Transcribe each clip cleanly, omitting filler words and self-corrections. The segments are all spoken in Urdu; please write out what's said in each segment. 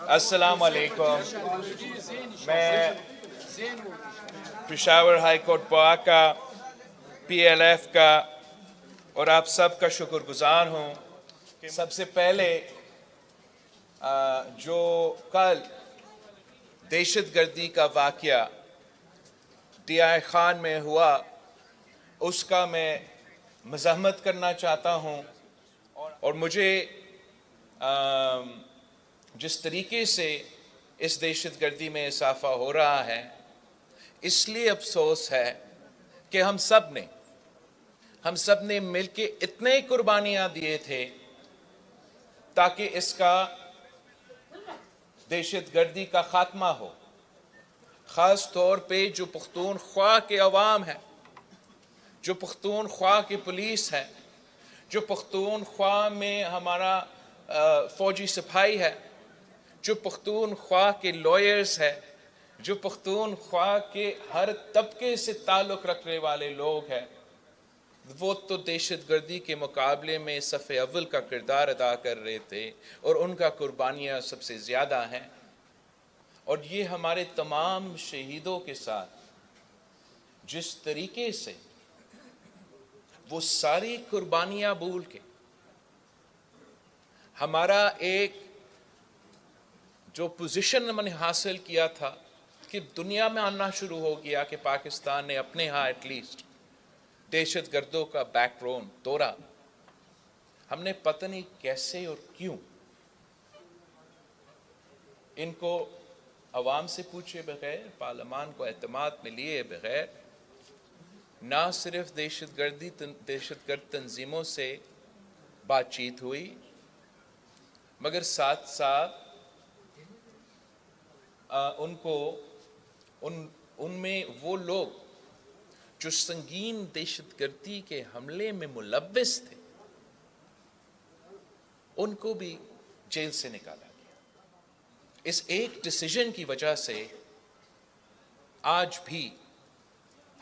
السلام علیکم. میں پشاور ہائی کورٹ پوا کا پی ایل ایف کا اور آپ سب کا شکر گزار ہوں. سب سے پہلے جو کل دہشت گردی کا واقعہ ٹی آئی خان میں ہوا اس کا میں مزاحمت کرنا چاہتا ہوں، اور مجھے جس طریقے سے اس دہشت گردی میں اضافہ ہو رہا ہے اس لیے افسوس ہے کہ ہم سب نے مل کے اتنے قربانیاں دیے تھے تاکہ اس کا دہشت گردی کا خاتمہ ہو. خاص طور پہ جو پختونخوا کے عوام ہے، جو پختونخوا کی پولیس ہے، جو پختونخوا میں ہمارا فوجی سپاہی ہے، جو پختونخوا کے لائرز ہے، جو پختونخوا کے ہر طبقے سے تعلق رکھنے والے لوگ ہیں، وہ تو دہشت گردی کے مقابلے میں صف اول کا کردار ادا کر رہے تھے اور ان کا قربانیاں سب سے زیادہ ہیں. اور یہ ہمارے تمام شہیدوں کے ساتھ جس طریقے سے وہ ساری قربانیاں بھول کے ہمارا ایک جو پوزیشن میں نے حاصل کیا تھا کہ دنیا میں آنا شروع ہو گیا کہ پاکستان نے اپنے ہاں ایٹ لیسٹ دہشت گردوں کا بیک بون توڑا. ہم نے پتہ نہیں کیسے اور کیوں ان کو عوام سے پوچھے بغیر، پارلیمان کو اعتماد میں لیے بغیر، نہ صرف دہشت گرد تنظیموں سے بات چیت ہوئی مگر ساتھ ساتھ ان میں وہ لوگ جو سنگین دہشت گردی کے حملے میں ملوث تھے ان کو بھی جیل سے نکالا گیا. اس ایک ڈیسیژن کی وجہ سے آج بھی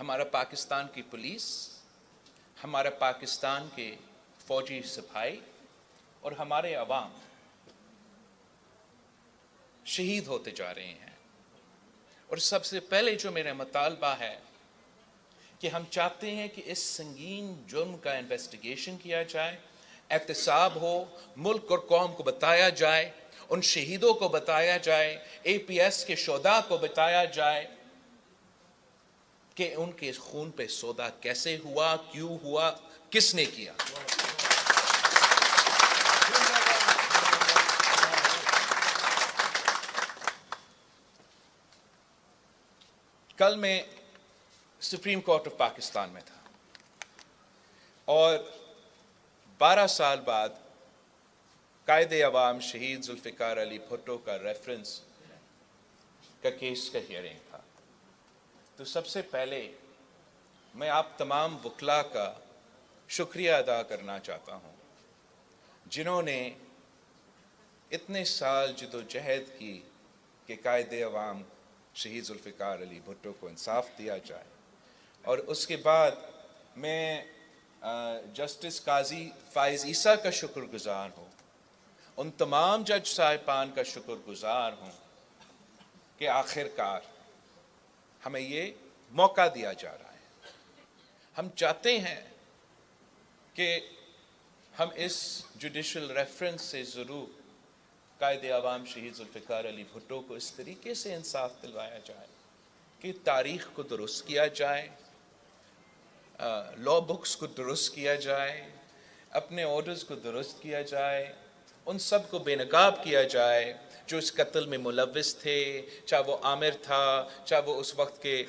ہمارا پاکستان کی پولیس، ہمارا پاکستان کے فوجی سپاہی اور ہمارے عوام شہید ہوتے جا رہے ہیں. اور سب سے پہلے جو میرا مطالبہ ہے کہ ہم چاہتے ہیں کہ اس سنگین جرم کا انویسٹیگیشن کیا جائے، احتساب ہو، ملک اور قوم کو بتایا جائے، ان شہیدوں کو بتایا جائے، اے پی ایس کے شہداء کو بتایا جائے کہ ان کے خون پہ سودا کیسے ہوا، کیوں ہوا، کس نے کیا. کل میں سپریم کورٹ آف پاکستان میں تھا اور 12 سال بعد قائد عوام شہید ذوالفقار علی بھٹو کا ریفرنس کا کیس کا ہیئرنگ تھا. تو سب سے پہلے میں آپ تمام وکلاء کا شکریہ ادا کرنا چاہتا ہوں جنہوں نے اتنے سال جدوجہد کی کہ قائد عوام شہید ذوالفقار علی بھٹو کو انصاف دیا جائے. اور اس کے بعد میں جسٹس قاضی فائز عیسیٰ کا شکر گزار ہوں، ان تمام جج صاحبان کا شکر گزار ہوں کہ آخر کار ہمیں یہ موقع دیا جا رہا ہے. ہم چاہتے ہیں کہ ہم اس جوڈیشل ریفرنس سے ضرور قائد عوام شہید ذوالفقار علی بھٹو کو اس طریقے سے انصاف دلوایا جائے کہ تاریخ کو درست کیا جائے، لا بکس کو درست کیا جائے، اپنے آرڈرز کو درست کیا جائے، ان سب کو بے نقاب کیا جائے جو اس قتل میں ملوث تھے، چاہے وہ عامر تھا، چاہے وہ اس وقت کے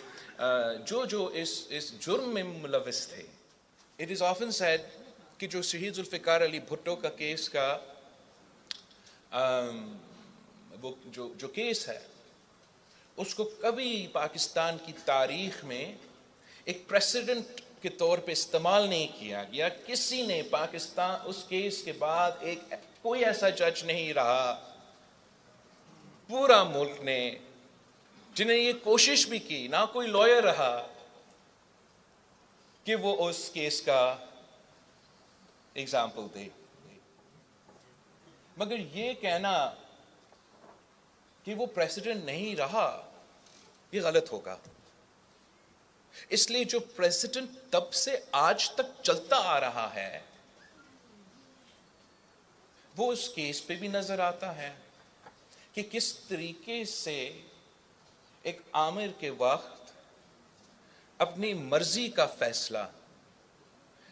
جو اس جرم میں ملوث تھے. اٹ از آفن سیڈ کہ جو شہید ذوالفقار علی بھٹو کا کیس کا وہ جو کیس ہے اس کو کبھی پاکستان کی تاریخ میں ایک پریسیڈنٹ کے طور پہ استعمال نہیں کیا گیا. کسی نے پاکستان اس کیس کے بعد کوئی ایسا جج نہیں رہا پورا ملک نے جنہیں یہ کوشش بھی کی، نہ کوئی لائر رہا کہ وہ اس کیس کا ایگزامپل دے. مگر یہ کہنا کہ وہ پریزیڈنٹ نہیں رہا، یہ غلط ہوگا. اس لیے جو پریزیڈنٹ تب سے آج تک چلتا آ رہا ہے وہ اس کیس پہ بھی نظر آتا ہے کہ کس طریقے سے ایک آمر کے وقت اپنی مرضی کا فیصلہ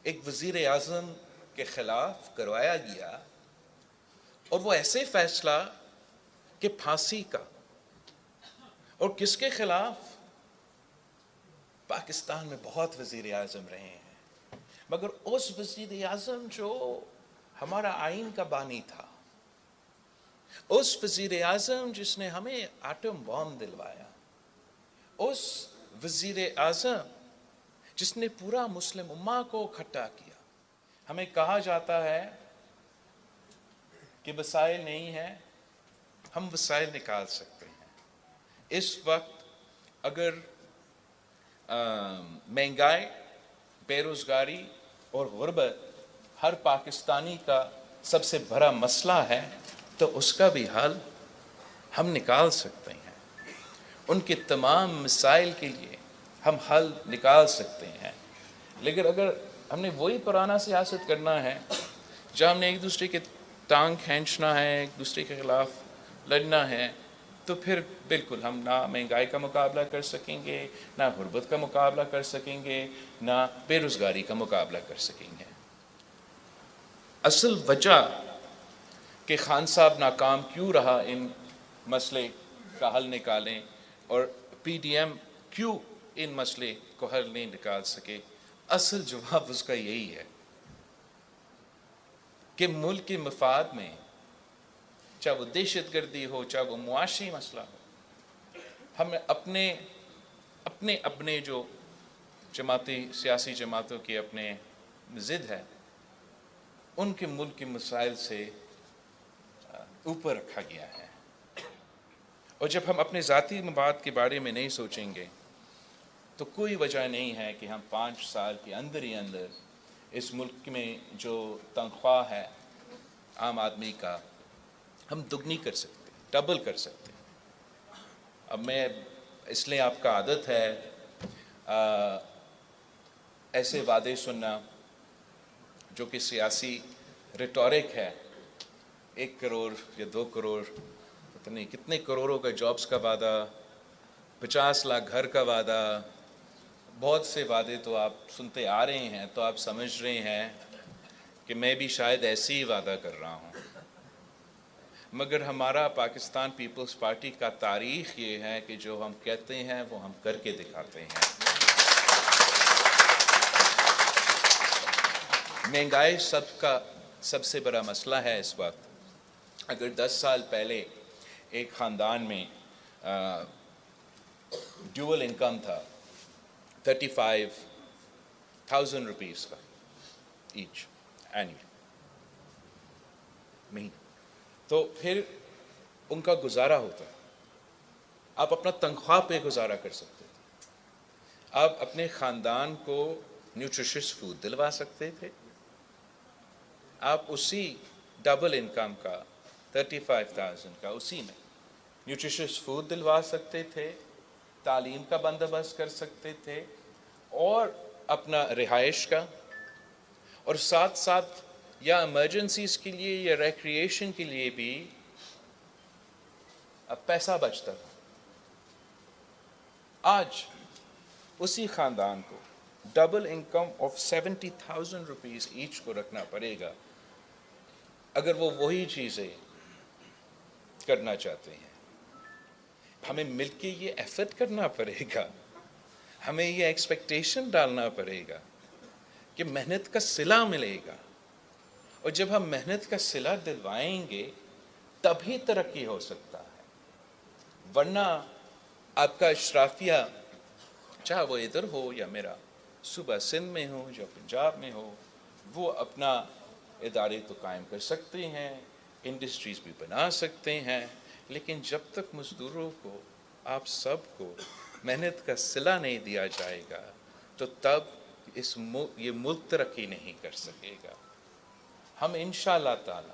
ایک وزیر اعظم کے خلاف کروایا گیا، اور وہ ایسے فیصلہ کہ پھانسی کا. اور کس کے خلاف؟ پاکستان میں بہت وزیر اعظم رہے ہیں، مگر اس وزیر اعظم جو ہمارا آئین کا بانی تھا، اس وزیر اعظم جس نے ہمیں ایٹم بم دلوایا، اس وزیر اعظم جس نے پورا مسلم امہ کو اکٹھا کیا. ہمیں کہا جاتا ہے کہ وسائل نہیں ہیں، ہم وسائل نکال سکتے ہیں. اس وقت اگر مہنگائی، بے روزگاری اور غربت ہر پاکستانی کا سب سے بڑا مسئلہ ہے، تو اس کا بھی حل ہم نکال سکتے ہیں. ان کے تمام مسائل کے لیے ہم حل نکال سکتے ہیں. لیکن اگر ہم نے وہی پرانا سیاست کرنا ہے جہاں ہم نے ایک دوسرے کے ٹانگ کھینچنا ہے، ایک دوسرے کے خلاف لڑنا ہے، تو پھر بالکل ہم نہ مہنگائی کا مقابلہ کر سکیں گے، نہ غربت کا مقابلہ کر سکیں گے، نہ بے روزگاری کا مقابلہ کر سکیں گے. اصل وجہ کہ خان صاحب ناکام کیوں رہا ان مسئلے کا حل نکالیں، اور پی ڈی ایم کیوں ان مسئلے کو حل نہیں نکال سکے، اصل جواب اس کا یہی ہے کہ ملک کے مفاد میں، چاہے وہ دہشت گردی ہو، چاہے وہ معاشی مسئلہ ہو، ہم اپنے جو سیاسی جماعتوں کی اپنے ضد ہے، ان کے ملک کے مسائل سے اوپر رکھا گیا ہے. اور جب ہم اپنے ذاتی مفاد کے بارے میں نہیں سوچیں گے تو کوئی وجہ نہیں ہے کہ ہم 5 سال کے اندر ہی اندر اس ملک میں جو تنخواہ ہے عام آدمی کا، ہم دگنی کر سکتے، ڈبل کر سکتے. اب میں اس لیے آپ کا عادت ہے ایسے وعدے سننا جو کہ سیاسی ریٹورک ہے، 1 کروڑ یا 2 کروڑ، پتہ نہیں کتنے کروڑوں کا جابز کا وعدہ، 50 لاکھ گھر کا وعدہ، بہت سے وعدے تو آپ سنتے آ رہے ہیں. تو آپ سمجھ رہے ہیں کہ میں بھی شاید ایسے ہی وعدہ کر رہا ہوں. مگر ہمارا پاکستان پیپلز پارٹی کا تاریخ یہ ہے کہ جو ہم کہتے ہیں وہ ہم کر کے دکھاتے ہیں. مہنگائی سب سے بڑا مسئلہ ہے اس وقت. اگر 10 سال پہلے ایک خاندان میں ڈیول انکم تھا 35,000 روپیز کا ایچ اینوئل مہینہ، تو پھر ان کا گزارا ہوتا. آپ اپنا تنخواہ پہ گزارا کر سکتے تھے، آپ اپنے خاندان کو نیوٹریشس فوڈ دلوا سکتے تھے، آپ اسی ڈبل انکم کا 35,000 کا اسی میں نیوٹریشس فوڈ دلوا سکتے تھے، تعلیم کا بندوبست کر سکتے تھے، اور اپنا رہائش کا، اور ساتھ ساتھ یا ایمرجنسیز کے لیے یا ریکریشن کے لیے بھی پیسہ بچتا تھا. آج اسی خاندان کو double income of 70,000 rupees each کو رکھنا پڑے گا اگر وہ وہی چیزیں کرنا چاہتے ہیں. ہمیں مل کے یہ ایفرٹ کرنا پڑے گا، ہمیں یہ ایکسپیکٹیشن ڈالنا پڑے گا کہ محنت کا صلہ ملے گا، اور جب ہم محنت کا صلہ دلوائیں گے تبھی ترقی ہو سکتا ہے. ورنہ آپ کا اشرافیہ، چاہے وہ ادھر ہو یا میرا صوبہ سندھ میں ہو یا پنجاب میں ہو، وہ اپنا ادارے تو قائم کر سکتے ہیں، انڈسٹریز بھی بنا سکتے ہیں، لیکن جب تک مزدوروں کو، آپ سب کو محنت کا صلہ نہیں دیا جائے گا تو تب یہ ملک ترقی نہیں کر سکے گا. ہم انشاءاللہ تعالی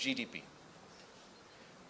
GDP।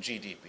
GDP।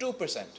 2%।